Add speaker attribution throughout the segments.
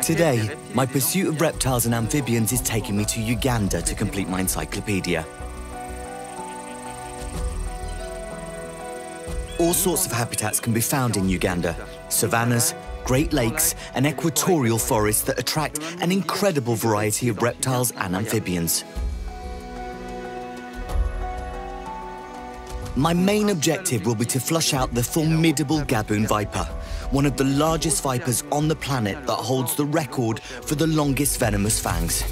Speaker 1: Today, my pursuit of reptiles and amphibians is taking me to Uganda to complete my encyclopedia. All sorts of habitats can be found in Uganda: savannas, Great Lakes, and equatorial forests that attract an incredible variety of reptiles and amphibians. My main objective will be to flush out the formidable Gaboon viper, one of the largest vipers on the planet that holds the record for the longest venomous fangs.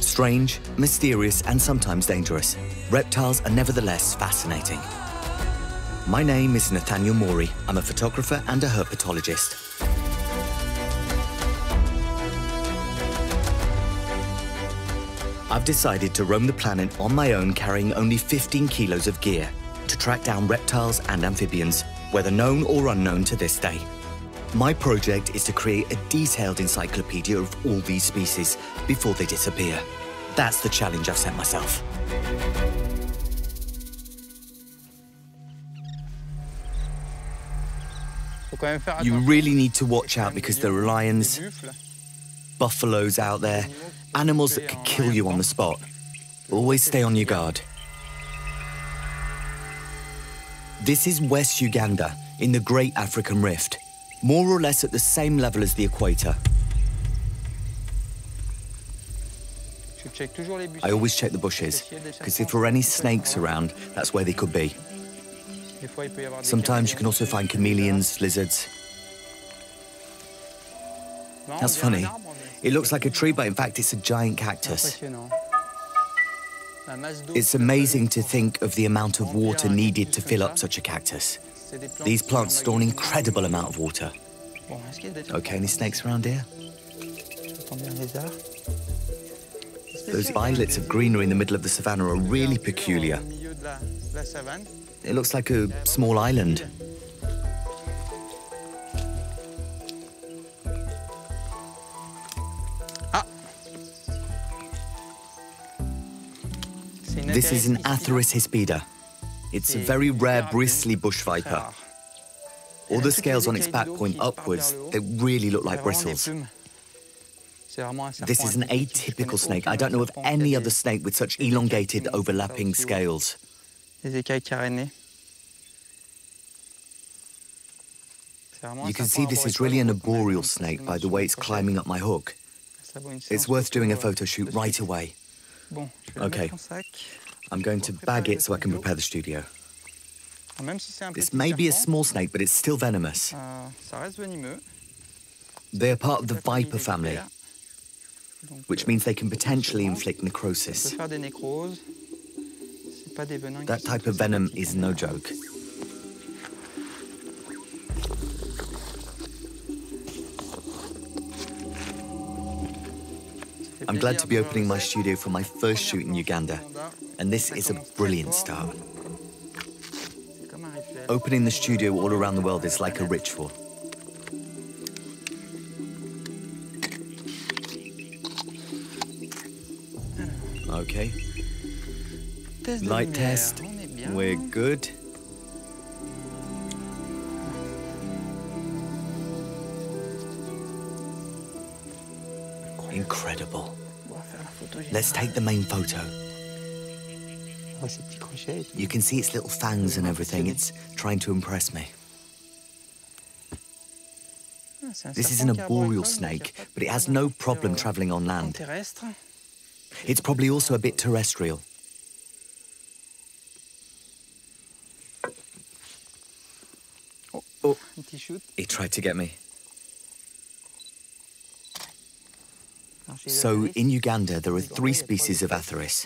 Speaker 1: Strange, mysterious, and sometimes dangerous, reptiles are nevertheless fascinating. My name is Nathaniel Maury. I'm a photographer and a herpetologist. I've decided to roam the planet on my own, carrying only 15 kilos of gear to track down reptiles and amphibians, whether known or unknown to this day. My project is to create a detailed encyclopedia of all these species before they disappear. That's the challenge I've set myself. You really need to watch out because there are lions, buffaloes out there, animals that could kill you on the spot. Always stay on your guard. This is West Uganda in the Great African Rift, more or less at the same level as the equator. I always check the bushes, because if there are any snakes around, that's where they could be. Sometimes you can also find chameleons, lizards. That's funny. It looks like a tree, but in fact it's a giant cactus. It's amazing to think of the amount of water needed to fill up such a cactus. These plants store an incredible amount of water. Okay, any snakes around here? Those islets of greenery in the middle of the savannah are really peculiar. It looks like a small island. This is an Atheris hispida. It's a very rare bristly bush viper. All the scales on its back point upwards. They really look like bristles. This is an atypical snake. I don't know of any other snake with such elongated, overlapping scales. You can see this is really an arboreal snake by the way it's climbing up my hook. It's worth doing a photo shoot right away. Okay, I'm going to bag it so I can prepare the studio. This may be a small snake, but it's still venomous. They are part of the viper family, which means they can potentially inflict necrosis. That type of venom is no joke. I'm glad to be opening my studio for my first shoot in Uganda, and this is a brilliant start. Opening the studio all around the world is like a ritual. Okay. Light test. We're good. Incredible. Let's take the main photo. You can see its little fangs and everything. It's trying to impress me. This is an arboreal snake, but it has no problem traveling on land. It's probably also a bit terrestrial. Oh, he tried to get me. So, in Uganda, there are 3 species of Atheris.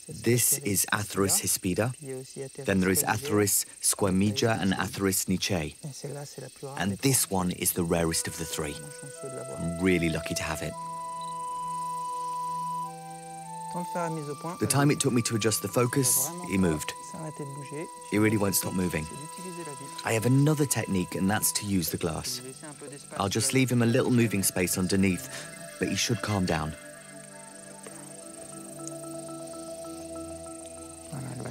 Speaker 1: This is Atheris hispida, then there is Atheris squamija and Atheris niche. And this one is the rarest of the 3. I'm really lucky to have it. The time it took me to adjust the focus, he moved. He really won't stop moving. I have another technique, and that's to use the glass. I'll just leave him a little moving space underneath, but he should calm down.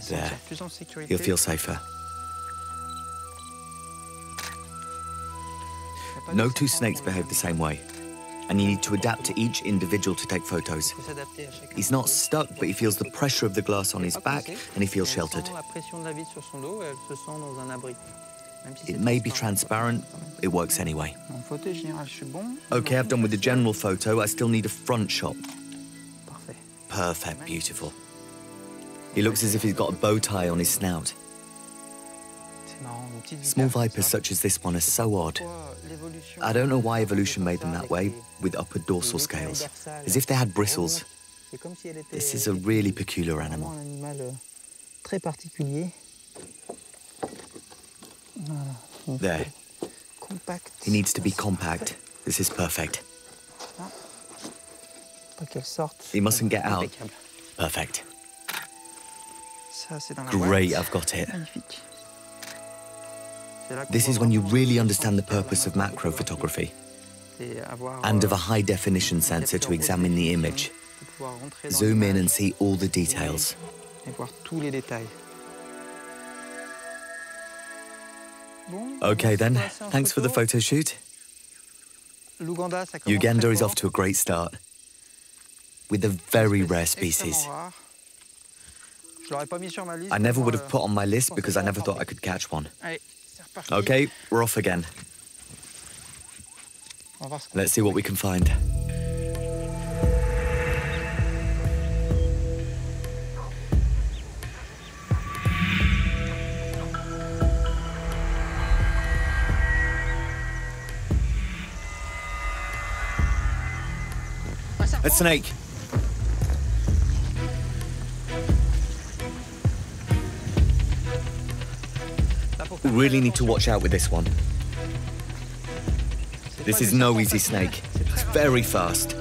Speaker 1: There. You'll feel safer. No two snakes behave the same way, and you need to adapt to each individual to take photos. He's not stuck, but he feels the pressure of the glass on his back, and he feels sheltered. It may be transparent, it works anyway. Okay, I've done with the general photo, I still need a front shot. Perfect, beautiful. He looks as if he's got a bow tie on his snout. Small vipers such as this one are so odd. I don't know why evolution made them that way, with upper dorsal scales, as if they had bristles. This is a really peculiar animal. There. He needs to be compact. This is perfect. He mustn't get out. Perfect. Great, I've got it. This is when you really understand the purpose of macro photography and of a high-definition sensor to examine the image, zoom in and see all the details. Okay then, thanks for the photo shoot. Uganda is off to a great start, with a very rare species. I never would have put on my list because I never thought I could catch one. Okay, we're off again. Let's see what we can find. A snake. We really need to watch out with this one. This is no easy snake. It's very fast.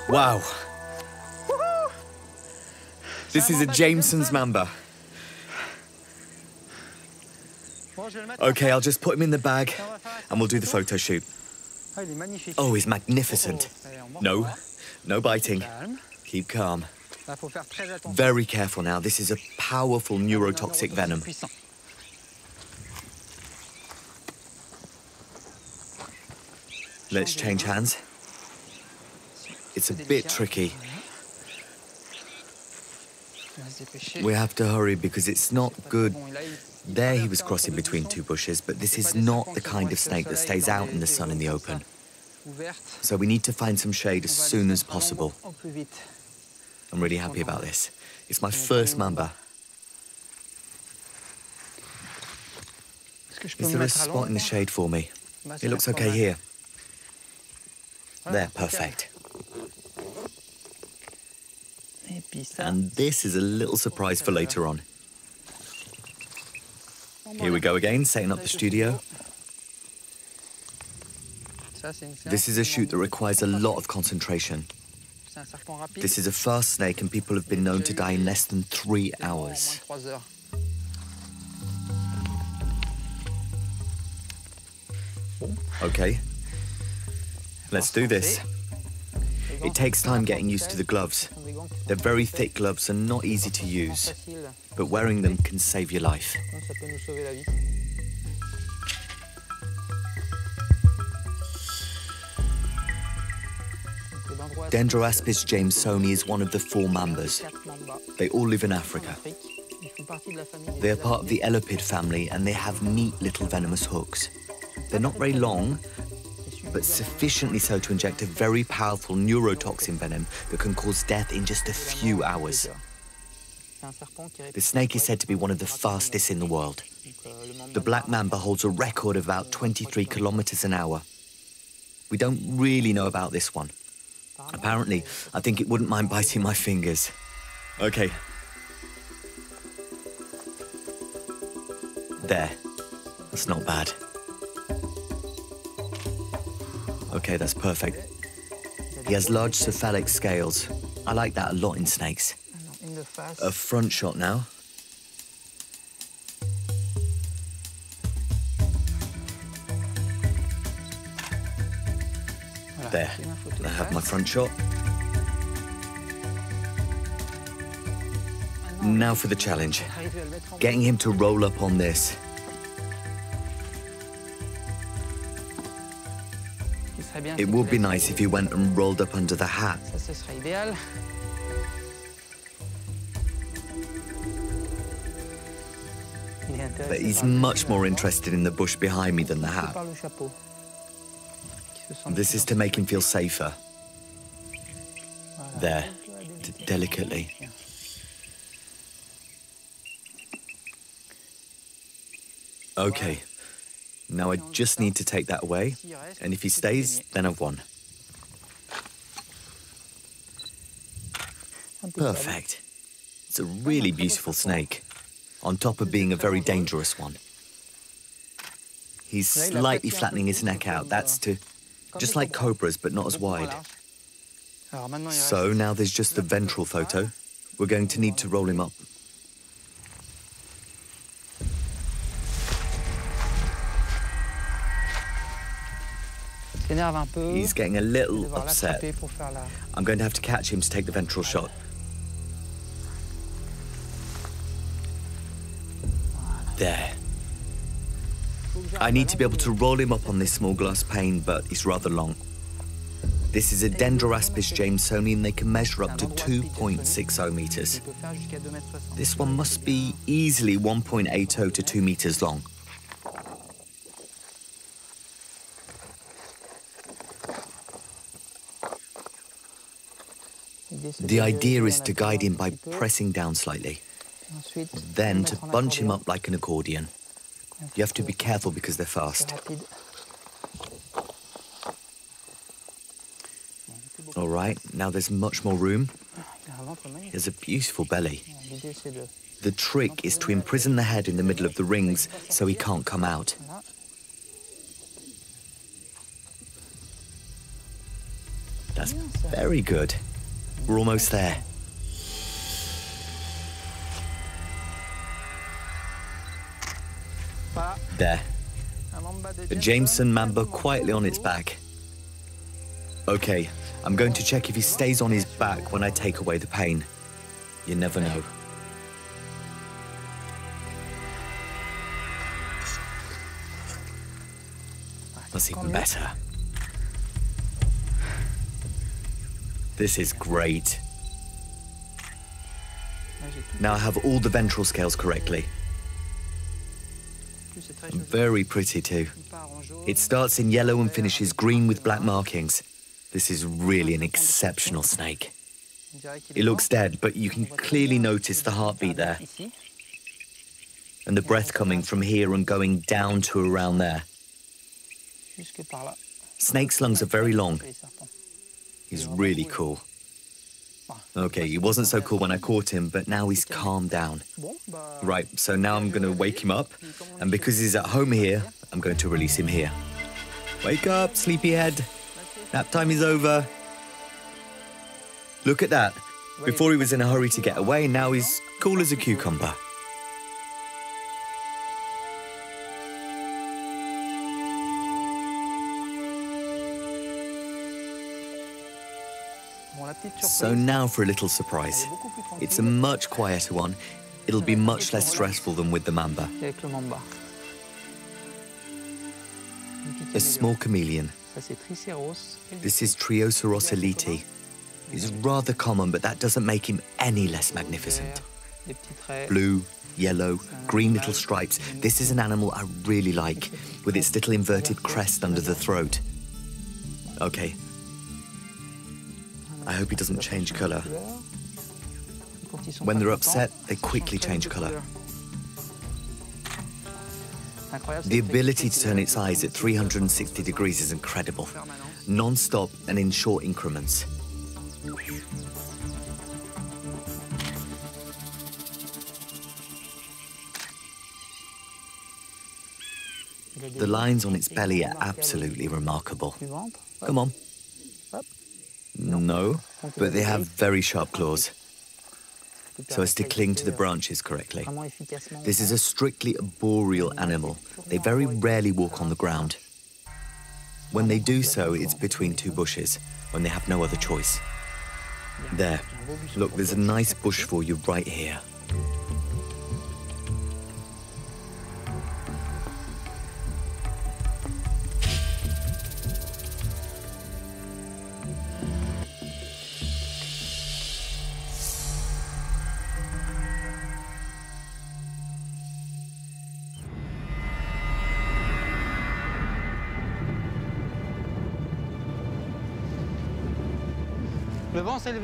Speaker 1: Wow. This is a Jameson's mamba. Okay, I'll just put him in the bag and we'll do the photo shoot. Oh, he's magnificent. No biting. Keep calm. Very careful now. This is a powerful neurotoxic venom. Let's change hands. It's a bit tricky. We have to hurry because it's not good. There he was crossing between two bushes, but this is not the kind of snake that stays out in the sun in the open. So we need to find some shade as soon as possible. I'm really happy about this. It's my first mamba. Is there a spot in the shade for me? It looks okay here. There, perfect. And this is a little surprise for later on. Here we go again, setting up the studio. This is a shoot that requires a lot of concentration. This is a fast snake and people have been known to die in less than 3 hours. Okay, let's do this. It takes time getting used to the gloves. They're very thick gloves and not easy to use, but wearing them can save your life. Dendroaspis jamesoni is one of the 4 mambas. They all live in Africa. They are part of the elopid family and they have neat little venomous hooks. They're not very long, but sufficiently so to inject a very powerful neurotoxin venom that can cause death in just a few hours. The snake is said to be one of the fastest in the world. The black mamba holds a record of about 23 kilometers an hour. We don't really know about this one. Apparently, I think it wouldn't mind biting my fingers. Okay. There. That's not bad. Okay, that's perfect. He has large cephalic scales. I like that a lot in snakes. A front shot now. There, I have my front shot. Now for the challenge. Getting him to roll up on this. It would be nice if he went and rolled up under the hat. But he's much more interested in the bush behind me than the hat. This is to make him feel safer. There, delicately. Okay, now I just need to take that away, and if he stays, then I've won. Perfect. It's a really beautiful snake, on top of being a very dangerous one. He's slightly flattening his neck out. That's to, just like cobras, but not as wide. So now there's just the ventral photo. We're going to need to roll him up. He's getting a little upset. I'm going to have to catch him to take the ventral shot. There. I need to be able to roll him up on this small glass pane, but it's rather long. This is a Dendroaspis jamesoni, and they can measure up to 2.60 meters. This one must be easily 1.80 to 2 meters long. The idea is to guide him by pressing down slightly, then to bunch him up like an accordion. You have to be careful because they're fast. All right, now there's much more room. He has a beautiful belly. The trick is to imprison the head in the middle of the rings so he can't come out. That's very good. We're almost there. There. A Jameson mamba quietly on its back. Okay, I'm going to check if he stays on his back when I take away the pain. You never know. That's even better. This is great. Now I have all the ventral scales correctly. Very pretty too. It starts in yellow and finishes green with black markings. This is really an exceptional snake. It looks dead, but you can clearly notice the heartbeat there. And the breath coming from here and going down to around there. Snake's lungs are very long. He's really cool. Okay, he wasn't so cool when I caught him, but now he's calmed down. Right, so now I'm going to wake him up, and because he's at home here, I'm going to release him here. Wake up, sleepyhead. Nap time is over. Look at that. Before he was in a hurry to get away, now he's cool as a cucumber. So now for a little surprise. It's a much quieter one. It'll be much less stressful than with the mamba. A small chameleon. This is Trioceros elite. He's rather common, but that doesn't make him any less magnificent. Blue, yellow, green little stripes. This is an animal I really like, with its little inverted crest under the throat. Okay. I hope he doesn't change colour. When they're upset, they quickly change colour. The ability to turn its eyes at 360 degrees is incredible. Non-stop and in short increments. The lines on its belly are absolutely remarkable. Come on. No, but they have very sharp claws, so as to cling to the branches correctly. This is a strictly arboreal animal. They very rarely walk on the ground. When they do so, it's between two bushes, when they have no other choice. There, look, there's a nice bush for you right here.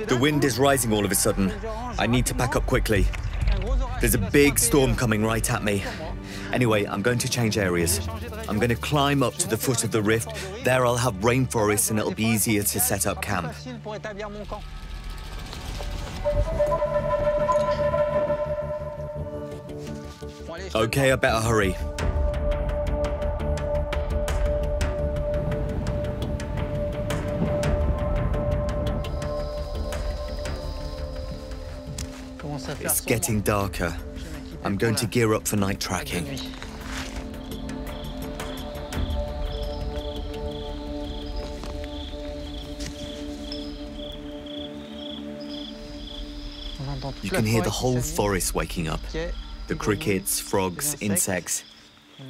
Speaker 1: The wind is rising all of a sudden. I need to pack up quickly. There's a big storm coming right at me. Anyway, I'm going to change areas. I'm going to climb up to the foot of the rift. There I'll have rainforests and it'll be easier to set up camp. Okay, I better hurry. It's getting darker. I'm going to gear up for night tracking. You can hear the whole forest waking up. The crickets, frogs, insects.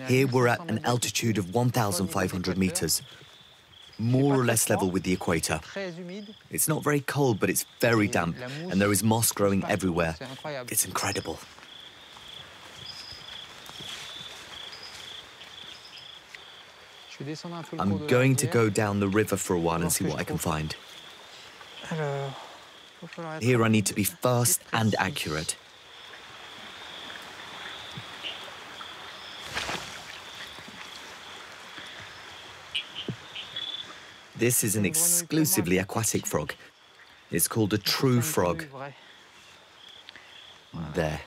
Speaker 1: Here we're at an altitude of 1,500 meters. More or less level with the equator. It's not very cold, but it's very damp, and there is moss growing everywhere. It's incredible. I'm going to go down the river for a while and see what I can find. Here I need to be fast and accurate. This is an exclusively aquatic frog. It's called a true frog. There.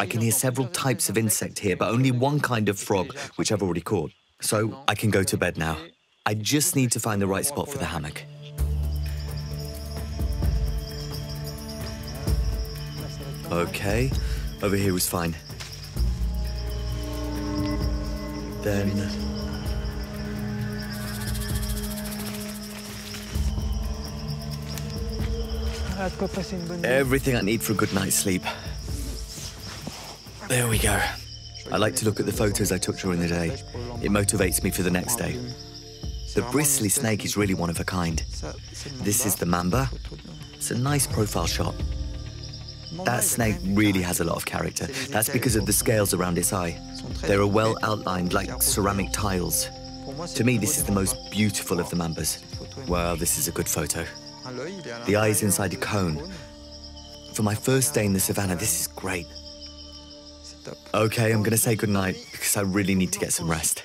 Speaker 1: I can hear several types of insect here, but only one kind of frog, which I've already caught. So I can go to bed now. I just need to find the right spot for the hammock. Okay, over here was fine. Then... everything I need for a good night's sleep. There we go. I like to look at the photos I took during the day. It motivates me for the next day. The bristly snake is really one of a kind. This is the mamba. It's a nice profile shot. That snake really has a lot of character. That's because of the scales around its eye. They're well outlined like ceramic tiles. To me, this is the most beautiful of the mambas. Wow, this is a good photo. The eye is inside a cone. For my first day in the savannah, this is great. Okay, I'm going to say goodnight because I really need to get some rest.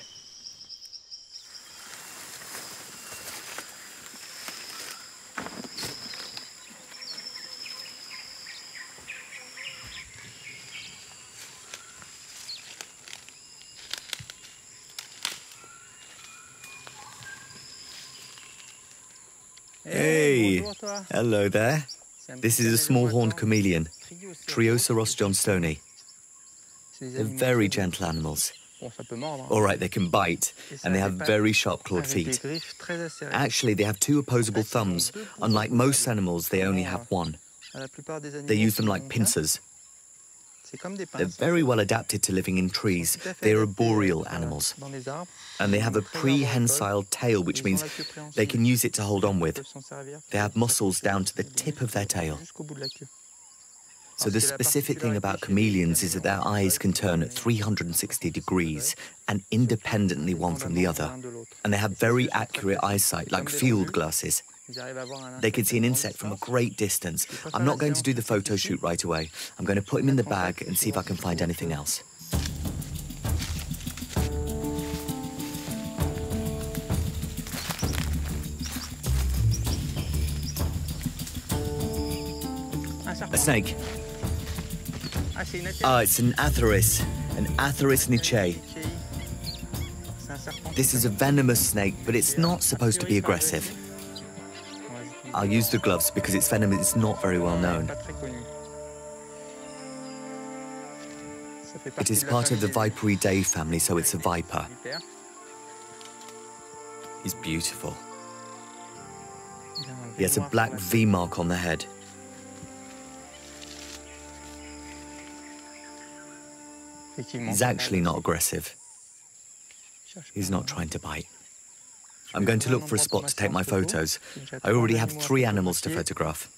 Speaker 1: Hey, hello there. This is a small horned chameleon, Trioceros johnstoni. They're very gentle animals. All right, they can bite, and they have very sharp clawed feet. Actually, they have two opposable thumbs. Unlike most animals, they only have one. They use them like pincers. They're very well adapted to living in trees. They're arboreal animals. And they have a prehensile tail, which means they can use it to hold on with. They have muscles down to the tip of their tail. So the specific thing about chameleons is that their eyes can turn at 360 degrees and independently one from the other. And they have very accurate eyesight, like field glasses. They can see an insect from a great distance. I'm not going to do the photo shoot right away. I'm going to put him in the bag and see if I can find anything else. A snake. It's an Atheris nichae. This is a venomous snake, but it's not supposed to be aggressive. I'll use the gloves because its venom is not very well known. It is part of the Viperidae family, so it's a viper. He's beautiful. He has a black V mark on the head. He's actually not aggressive. He's not trying to bite. I'm going to look for a spot to take my photos. I already have 3 animals to photograph.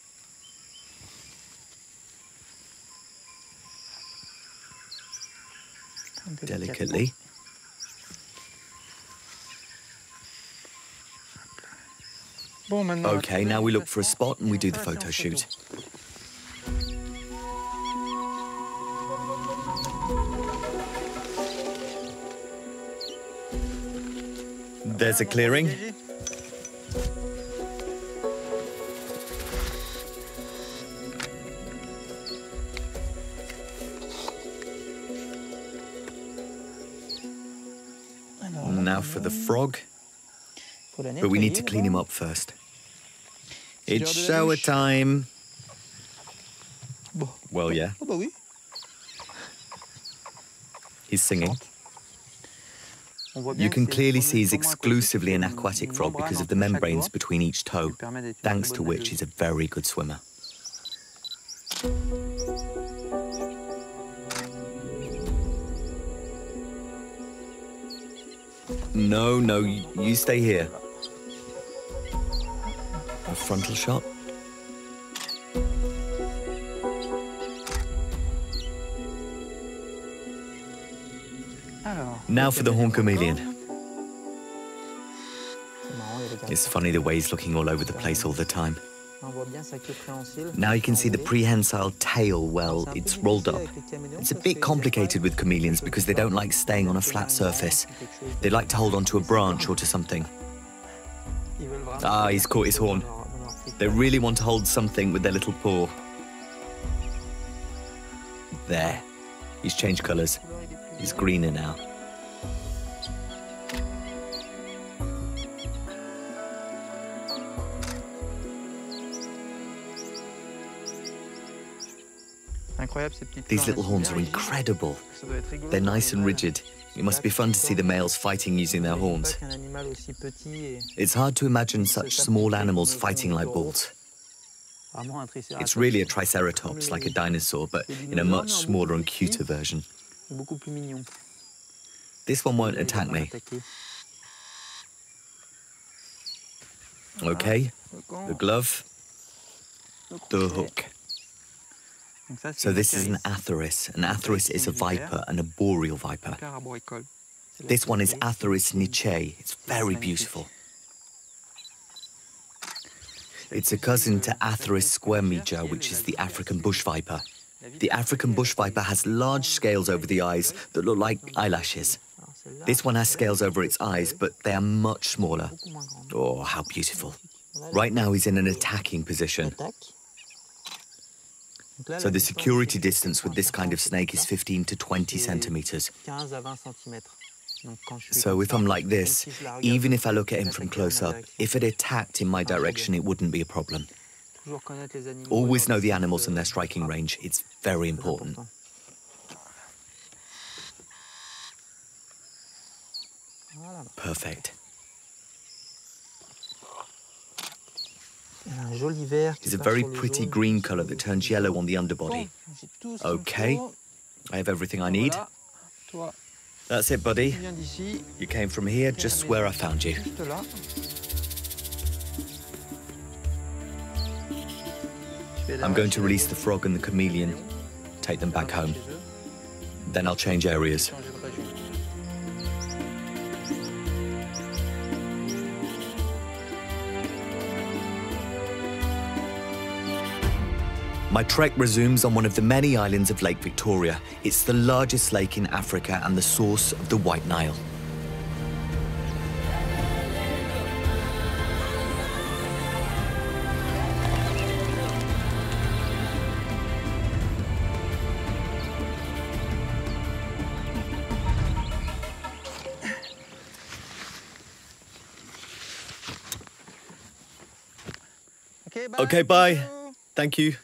Speaker 1: Delicately. Okay, now we look for a spot and we do the photo shoot. There's a clearing. Now for the frog. But we need to clean him up first. It's shower time. Well, yeah. He's singing. You can clearly see he's exclusively an aquatic frog because of the membranes between each toe, thanks to which he's a very good swimmer. No, you stay here. A frontal shot. Now for the horned chameleon. It's funny the way he's looking all over the place all the time. Now you can see the prehensile tail, well, it's rolled up. It's a bit complicated with chameleons because they don't like staying on a flat surface. They like to hold onto a branch or to something. Ah, he's caught his horn. They really want to hold something with their little paw. There. He's changed colours. He's greener now. These little horns are incredible. They're nice and rigid. It must be fun to see the males fighting using their horns. It's hard to imagine such small animals fighting like bulls. It's really a triceratops, like a dinosaur, but in a much smaller and cuter version. This one won't attack me. Okay, the glove, the hook. So this is an Atheris. An Atheris is a viper and a boreal viper. This one is Atheris nichae. It's very beautiful. It's a cousin to Atheris squarmija, which is the African bush viper. The African bush viper has large scales over the eyes that look like eyelashes. This one has scales over its eyes, but they are much smaller. Oh, how beautiful. Right now he's in an attacking position. So the security distance with this kind of snake is 15 to 20 centimeters. So if I'm like this, even if I look at him from close up, if it attacked in my direction, it wouldn't be a problem. Always know the animals and their striking range. It's very important. Perfect. It's a very pretty green colour that turns yellow on the underbody. Okay, I have everything I need. That's it, buddy. You came from here, just where I found you. I'm going to release the frog and the chameleon, take them back home. Then I'll change areas. My trek resumes on one of the many islands of Lake Victoria. It's the largest lake in Africa and the source of the White Nile. Okay, bye. Thank you.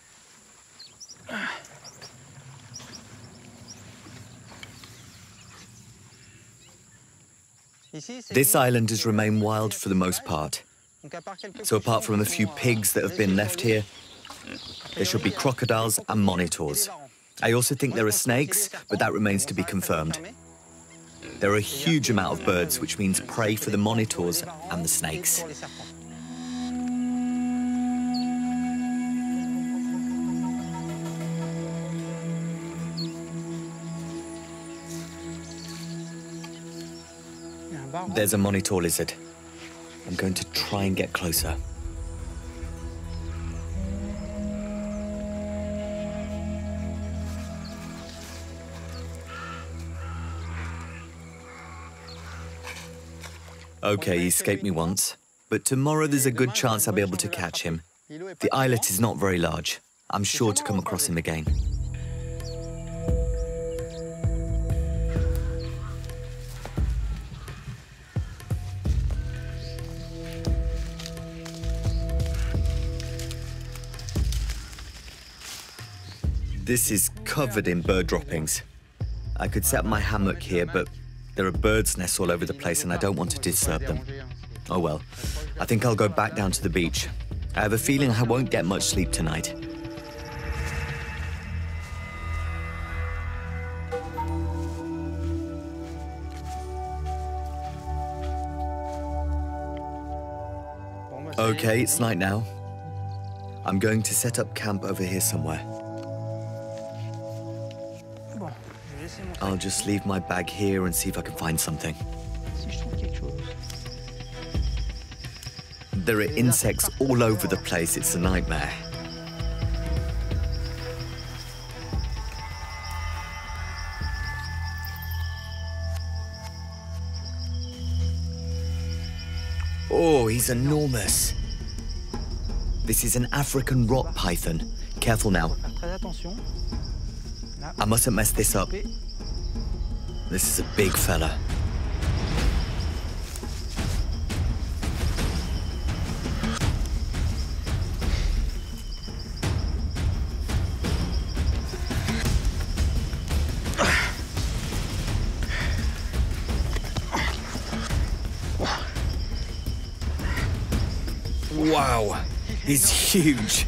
Speaker 1: This island has remained wild for the most part. So apart from a few pigs that have been left here, there should be crocodiles and monitors. I also think there are snakes, but that remains to be confirmed. There are a huge amount of birds, which means prey for the monitors and the snakes. There's a monitor lizard. I'm going to try and get closer. Okay, he escaped me once, but tomorrow there's a good chance I'll be able to catch him. The islet is not very large. I'm sure to come across him again. This is covered in bird droppings. I could set up my hammock here, but there are birds' nests all over the place and I don't want to disturb them. Oh well, I think I'll go back down to the beach. I have a feeling I won't get much sleep tonight. Okay, it's night now. I'm going to set up camp over here somewhere. I'll just leave my bag here and see if I can find something. There are insects all over the place. It's a nightmare. Oh, he's enormous. This is an African rock python. Careful now. I mustn't mess this up. This is a big fella. Wow, he's huge.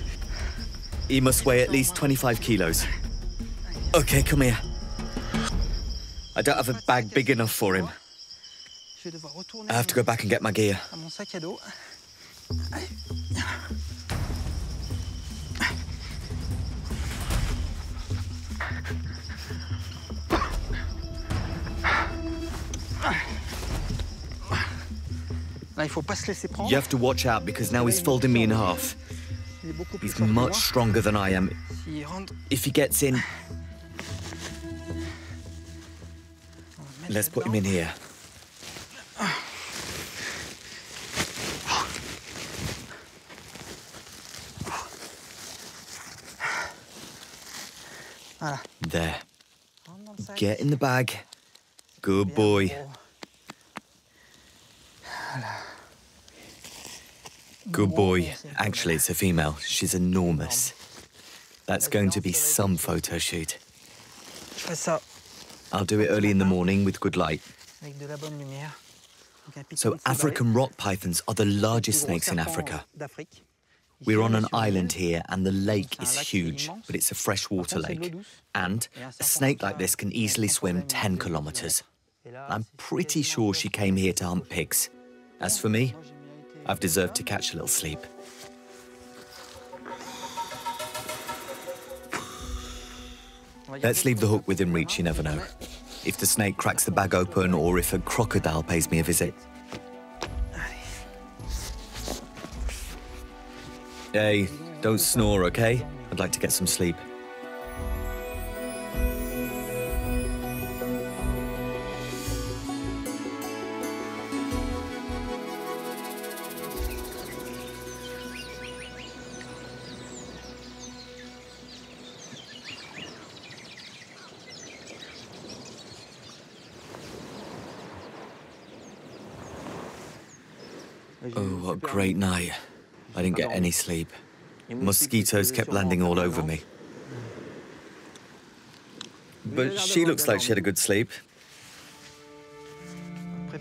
Speaker 1: He must weigh at least 25 kilos. Okay, come here. I don't have a bag big enough for him. I have to go back and get my gear. You have to watch out because now he's folding me in half. He's much stronger than I am. If he gets in... Let's put him in here. There. Get in the bag. Good boy. Good boy. Actually, it's a female. She's enormous. That's going to be some photo shoot. I'll do it early in the morning with good light. So African rock pythons are the largest snakes in Africa. We're on an island here and the lake is huge, but it's a freshwater lake. And a snake like this can easily swim 10 kilometers. I'm pretty sure she came here to hunt pigs. As for me, I've deserved to catch a little sleep. Let's leave the hook within reach, you never know. If the snake cracks the bag open or if a crocodile pays me a visit. Hey, don't snore, okay? I'd like to get some sleep. Oh, what a great night. I didn't get any sleep. Mosquitoes kept landing all over me. But she looks like she had a good sleep.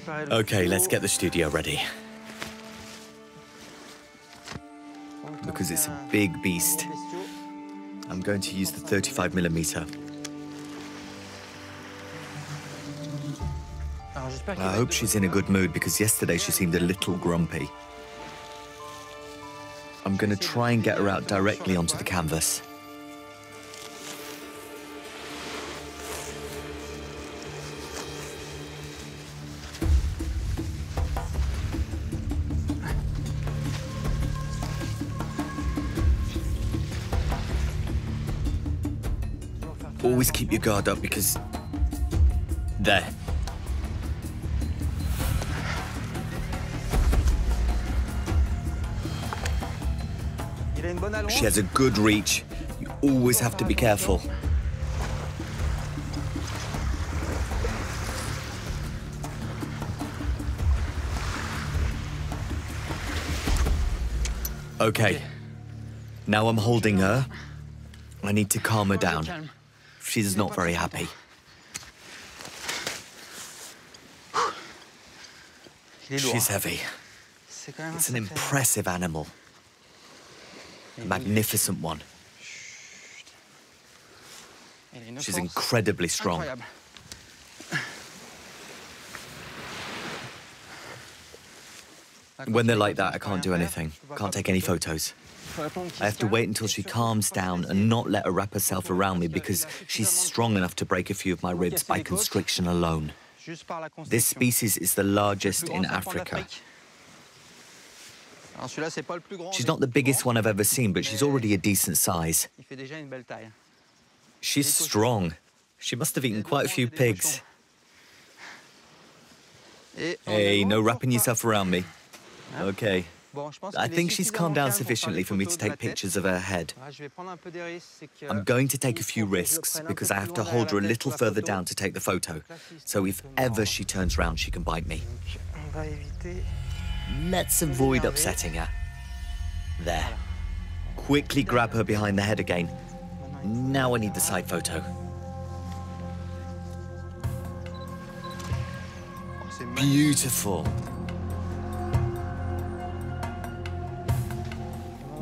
Speaker 1: Okay, let's get the studio ready. Because it's a big beast, I'm going to use the 35mm. I hope she's in a good mood because yesterday she seemed a little grumpy. I'm going to try and get her out directly onto the canvas. Always keep your guard up because... There. She has a good reach. You always have to be careful. Okay. Now I'm holding her. I need to calm her down. She's not very happy. She's heavy. It's an impressive animal. A magnificent one. She's incredibly strong. When they're like that, I can't do anything. Can't take any photos. I have to wait until she calms down and not let her wrap herself around me because she's strong enough to break a few of my ribs by constriction alone. This species is the largest in Africa. She's not the biggest one I've ever seen, but she's already a decent size. She's strong. She must have eaten quite a few pigs. Hey, no wrapping yourself around me. Okay. I think she's calmed down sufficiently for me to take pictures of her head. I'm going to take a few risks because I have to hold her a little further down to take the photo. So if ever she turns around, she can bite me. Let's avoid upsetting her. There. Quickly grab her behind the head again. Now I need the side photo. Beautiful.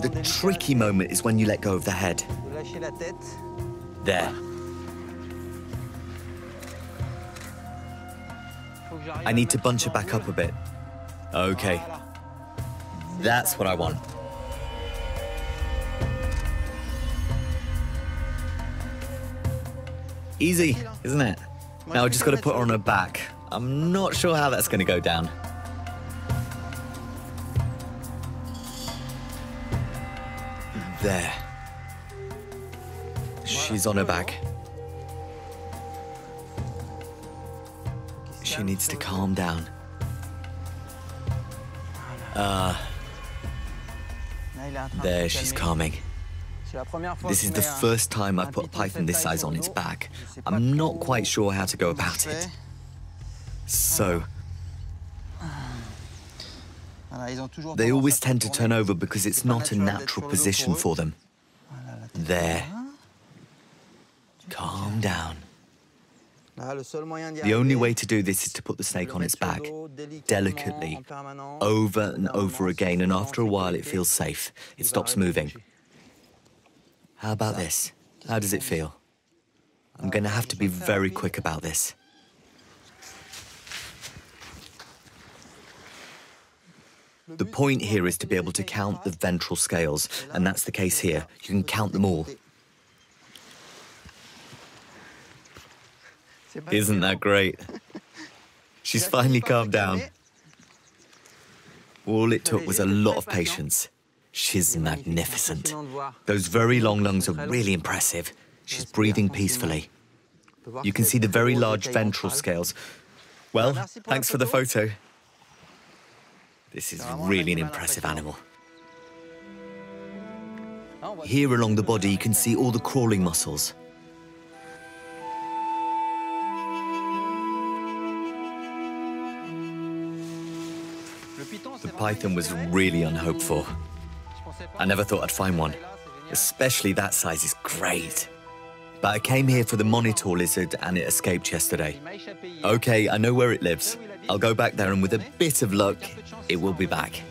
Speaker 1: The tricky moment is when you let go of the head. There. I need to bunch her back up a bit. Okay. That's what I want. Easy, isn't it? Now I just got to put her on her back. I'm not sure how that's going to go down. There. She's on her back. She needs to calm down. There, she's calming. This is the first time I've put a python this size on its back. I'm not quite sure how to go about it. So... they always tend to turn over because it's not a natural position for them. There. Calm down. The only way to do this is to put the snake on its back, delicately, over and over again, and after a while it feels safe. It stops moving. How about this? How does it feel? I'm going to have to be very quick about this. The point here is to be able to count the ventral scales, and that's the case here. You can count them all. Isn't that great? She's finally calmed down. All it took was a lot of patience. She's magnificent. Those very long lungs are really impressive. She's breathing peacefully. You can see the very large ventral scales. Well, thanks for the photo. This is really an impressive animal. Here along the body, you can see all the crawling muscles. The python was really unhoped for. I never thought I'd find one. Especially that size is great. But I came here for the monitor lizard and it escaped yesterday. Okay, I know where it lives. I'll go back there and with a bit of luck, it will be back.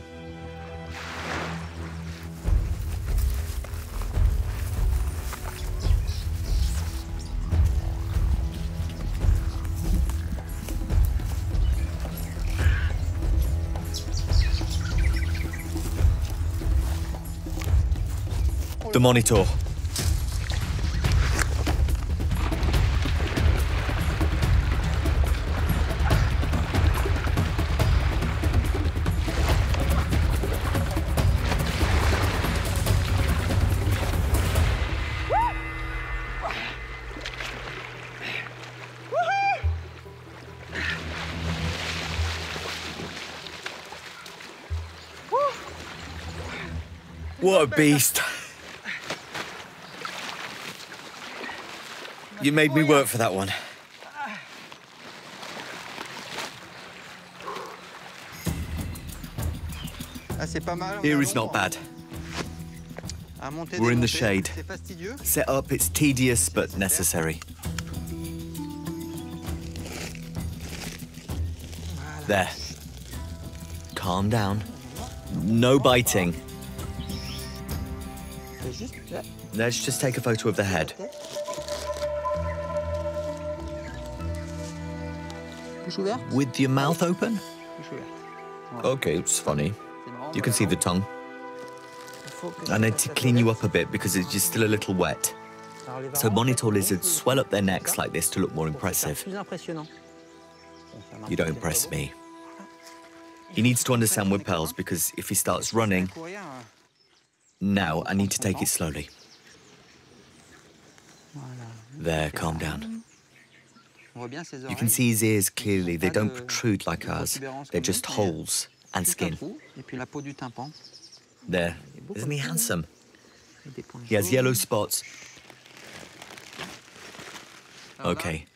Speaker 1: The monitor. What a beast. You made me work for that one. Here is not bad. We're in the shade. Set up, it's tedious but necessary. There. Calm down. No biting. Let's just take a photo of the head. With your mouth open? Okay, it's funny. You can see the tongue. I need to clean you up a bit because it's just still a little wet. So monitor lizards swell up their necks like this to look more impressive. You don't impress me. He needs to understand we're pals because if he starts running... Now, I need to take it slowly. There, calm down. You can see his ears clearly. They don't protrude like ours. They're just holes and skin. There. Isn't he handsome? He has yellow spots. Okay.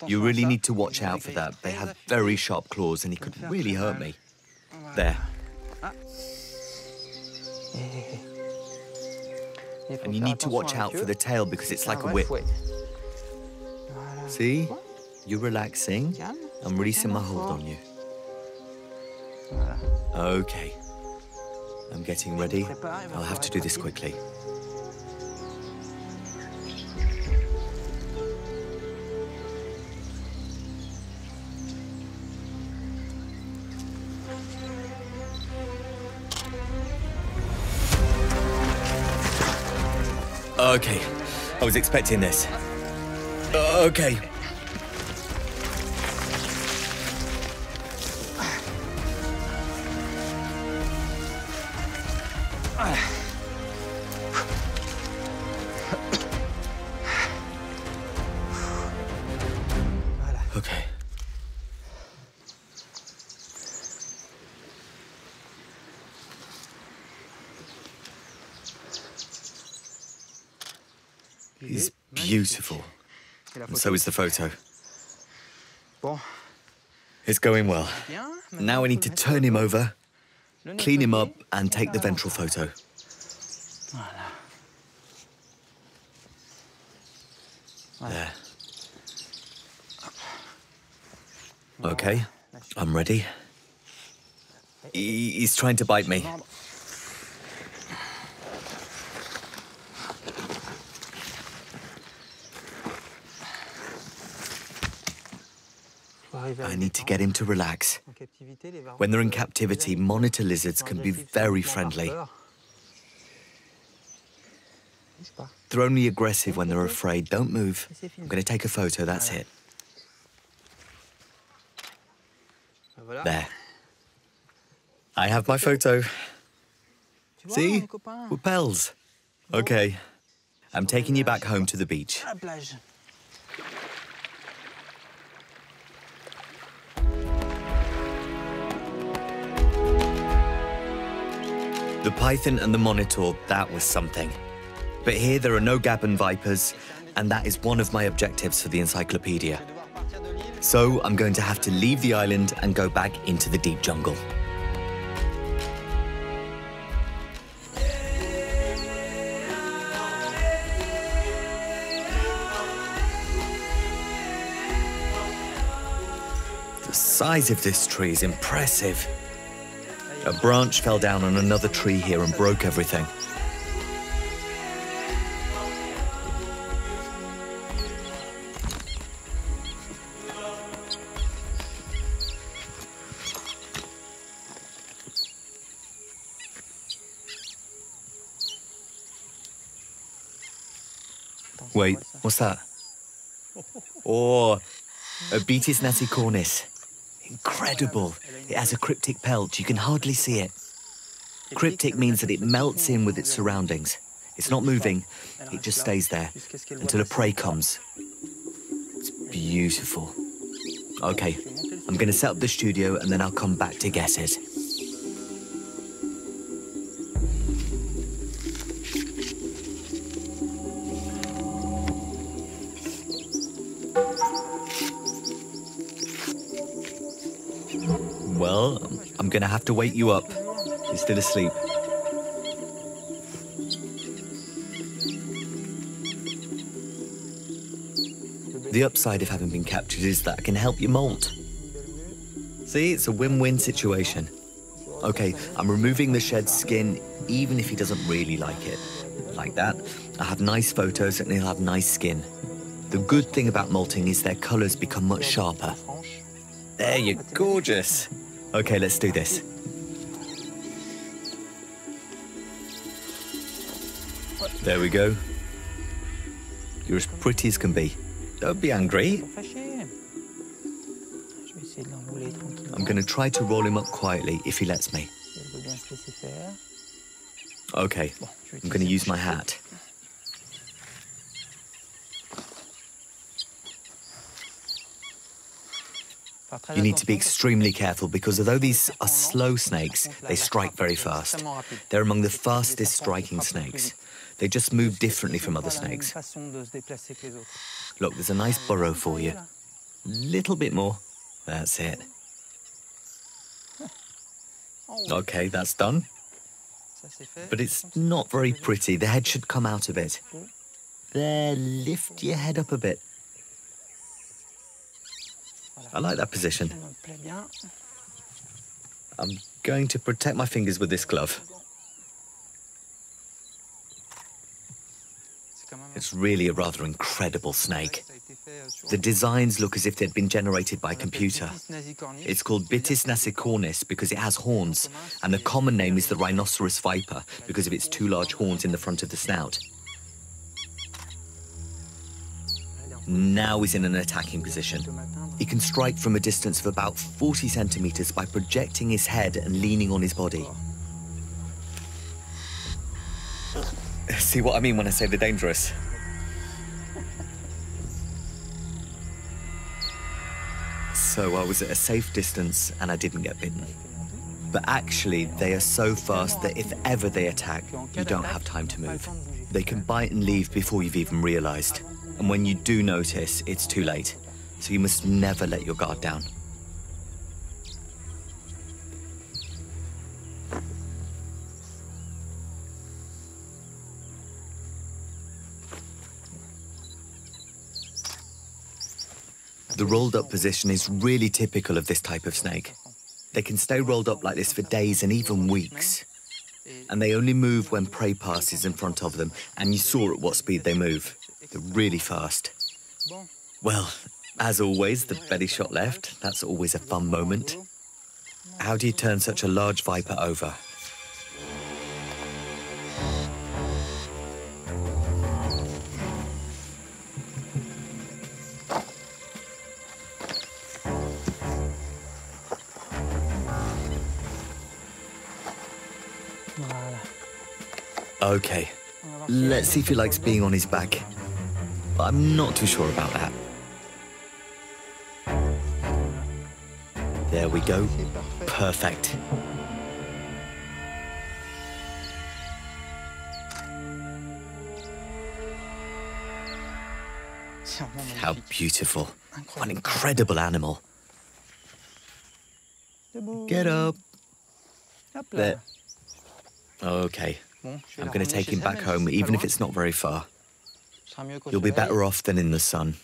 Speaker 1: You really need to watch out for that. They have very sharp claws and he could really hurt me. There. And you need to watch out for the tail because it's like a whip. See? You're relaxing. I'm releasing my hold on you. Okay. I'm getting ready. I'll have to do this quickly. Okay, I was expecting this. Okay. Okay. He's beautiful. And so is the photo. It's going well. Now I need to turn him over, clean him up, and take the ventral photo. There. Okay, I'm ready. He's trying to bite me. I need to get him to relax. When they're in captivity, monitor lizards can be very friendly. They're only aggressive when they're afraid. Don't move. I'm going to take a photo, that's it. There. I have my photo. See? We're pals. Okay. I'm taking you back home to the beach. The python and the monitor, that was something. But here there are no Gabon vipers, and that is one of my objectives for the encyclopedia. So I'm going to have to leave the island and go back into the deep jungle. size of this tree is impressive. A branch fell down on another tree here and broke everything. Wait, what's that? Oh, a Betis nasicornis. Incredible. It has a cryptic pelt. You can hardly see it. Cryptic means that it melts in with its surroundings. It's not moving. It just stays there until a prey comes. It's beautiful. Okay, I'm going to set up the studio and then I'll come back to get it. Well, I'm gonna have to wake you up. You're still asleep. The upside of having been captured is that I can help you molt. See, it's a win-win situation. Okay, I'm removing the shed skin, even if he doesn't really like it. Like that, I have nice photos and he'll have nice skin. The good thing about molting is their colors become much sharper. There, you're gorgeous. Okay, let's do this. There we go. You're as pretty as can be. Don't be angry. I'm going to try to roll him up quietly if he lets me. Okay, I'm going to use my hat. You need to be extremely careful because although these are slow snakes, they strike very fast. They're among the fastest striking snakes. They just move differently from other snakes. Look, there's a nice burrow for you. Little bit more. That's it. Okay, that's done. But it's not very pretty. The head should come out a bit. There, lift your head up a bit. I like that position. I'm going to protect my fingers with this glove. It's really a rather incredible snake. The designs look as if they'd been generated by a computer. It's called Betis nasicornis because it has horns, and the common name is the rhinoceros viper because of its two large horns in the front of the snout. Now he's in an attacking position. He can strike from a distance of about 40 centimeters by projecting his head and leaning on his body. See what I mean when I say they're dangerous? So I was at a safe distance and I didn't get bitten. But actually, they are so fast that if ever they attack, you don't have time to move. They can bite and leave before you've even realized. And when you do notice, it's too late. So you must never let your guard down. The rolled up position is really typical of this type of snake. They can stay rolled up like this for days and even weeks. And they only move when prey passes in front of them, and you saw at what speed they move. They're really fast. Well, as always, the belly shot left. That's always a fun moment. How do you turn such a large viper over? Okay, let's see if he likes being on his back. I'm not too sure about that. There we go. Perfect. How beautiful. An incredible animal. Get up. There. Okay. I'm going to take him back home, even if it's not very far. You'll be better off than in the sun.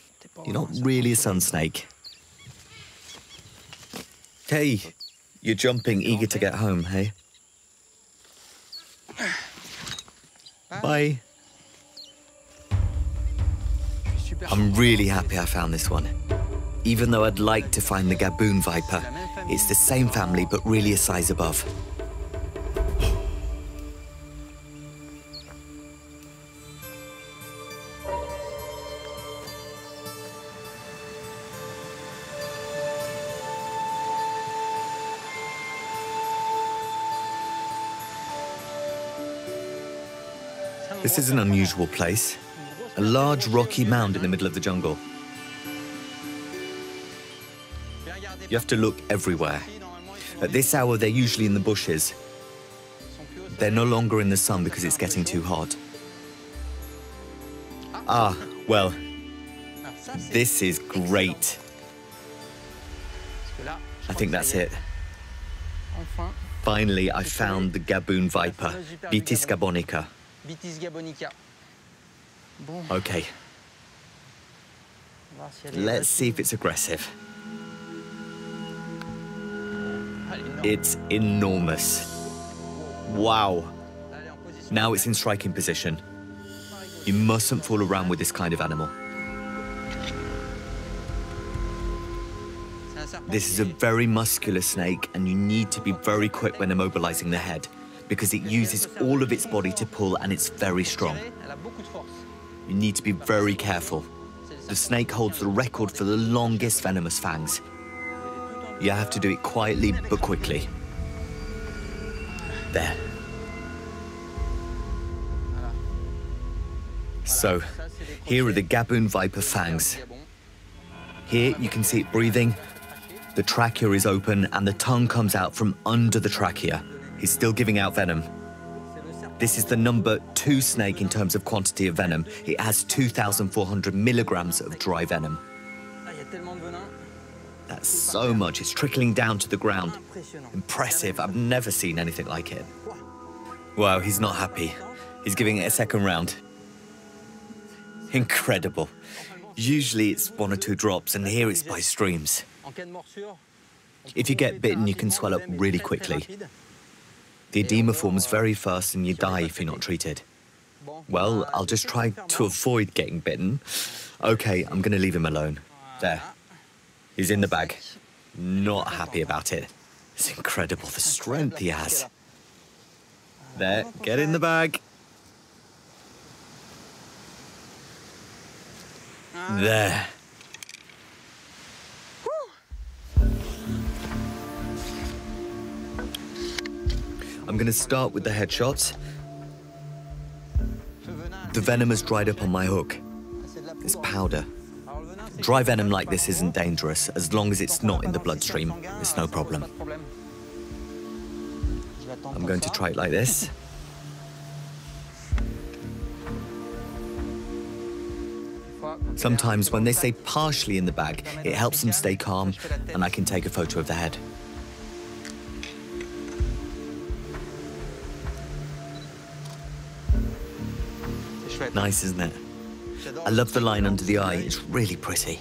Speaker 1: You're not really a sun snake. Hey, you're jumping, eager to get home, hey? Bye. I'm really happy I found this one. Even though I'd like to find the Gaboon viper, it's the same family but really a size above. This is an unusual place. A large rocky mound in the middle of the jungle. You have to look everywhere. At this hour, they're usually in the bushes. They're no longer in the sun because it's getting too hot. Ah, well, this is great. I think that's it. Finally, I found the Gaboon viper, Bitis gabonica. Okay. Let's see if it's aggressive. It's enormous. Wow. Now it's in striking position. You mustn't fool around with this kind of animal. This is a very muscular snake, and you need to be very quick when immobilizing the head, because it uses all of its body to pull and it's very strong. You need to be very careful. The snake holds the record for the longest venomous fangs. You have to do it quietly but quickly. There. So, here are the Gaboon viper fangs. Here you can see it breathing. The trachea is open and the tongue comes out from under the trachea. He's still giving out venom. This is the number 2 snake in terms of quantity of venom. It has 2,400 milligrams of dry venom. That's so much. It's trickling down to the ground. Impressive. I've never seen anything like it. Wow, he's not happy. He's giving it a second round. Incredible. Usually it's 1 or 2 drops, and here it's by streams. If you get bitten, you can swell up really quickly. The edema forms very fast and you die if you're not treated. Well, I'll just try to avoid getting bitten. Okay, I'm going to leave him alone. There. He's in the bag. Not happy about it. It's incredible, the strength he has. There, get in the bag. There. I'm going to start with the headshots. The venom has dried up on my hook. It's powder. Dry venom like this isn't dangerous. As long as it's not in the bloodstream, it's no problem. I'm going to try it like this. Sometimes when they say partially in the bag, it helps them stay calm, and I can take a photo of the head. Nice, isn't it? I love the line under the eye. It's really pretty.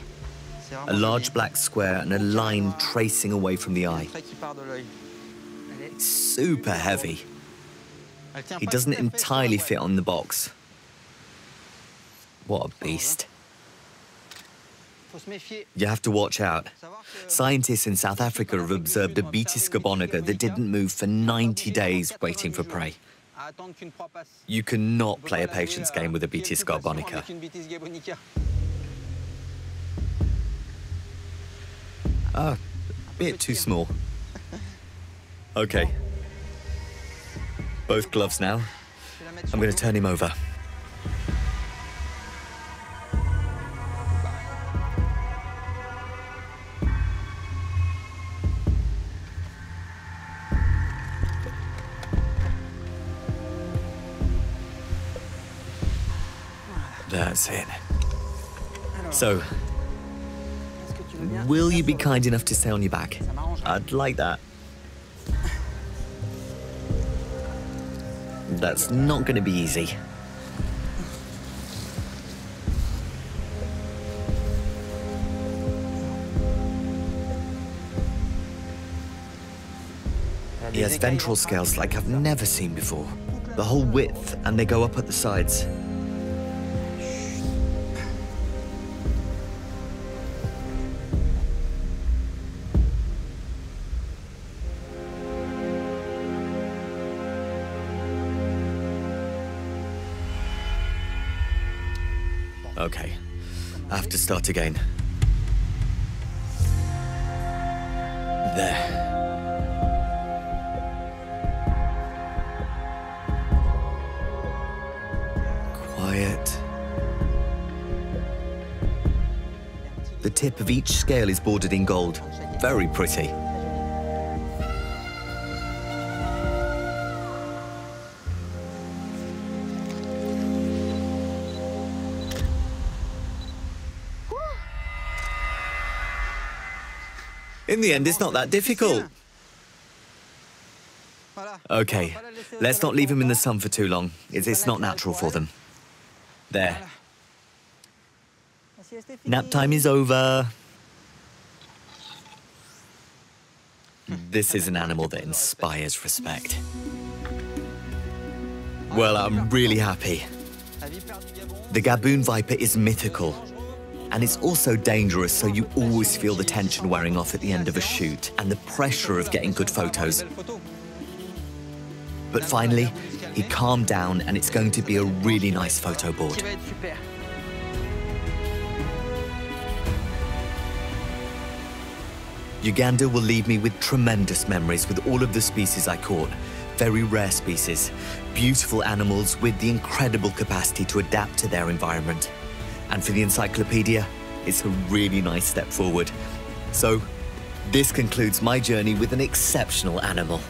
Speaker 1: A large black square and a line tracing away from the eye. It's super heavy. It doesn't entirely fit on the box. What a beast. You have to watch out. Scientists in South Africa have observed a Bitis gabonica that didn't move for 90 days waiting for prey. You cannot play a patience game with a Bitis gabonica. Ah, a bit too small. Okay. Both gloves now. I'm going to turn him over. That's it. So, will you be kind enough to stay on your back? I'd like that. That's not going to be easy. He has ventral scales like I've never seen before. The whole width, and they go up at the sides. Okay, I have to start again. There. Quiet. The tip of each scale is bordered in gold. Very pretty. In the end, it's not that difficult. Okay, let's not leave him in the sun for too long. It's not natural for them. There. Nap time is over. This is an animal that inspires respect. Well, I'm really happy. The Gaboon viper is mythical. And it's also dangerous, so you always feel the tension wearing off at the end of a shoot and the pressure of getting good photos. But finally, he calmed down and it's going to be a really nice photo board. Uganda will leave me with tremendous memories with all of the species I caught. Very rare species, beautiful animals with the incredible capacity to adapt to their environment. And for the encyclopedia, it's a really nice step forward. So, this concludes my journey with an exceptional animal.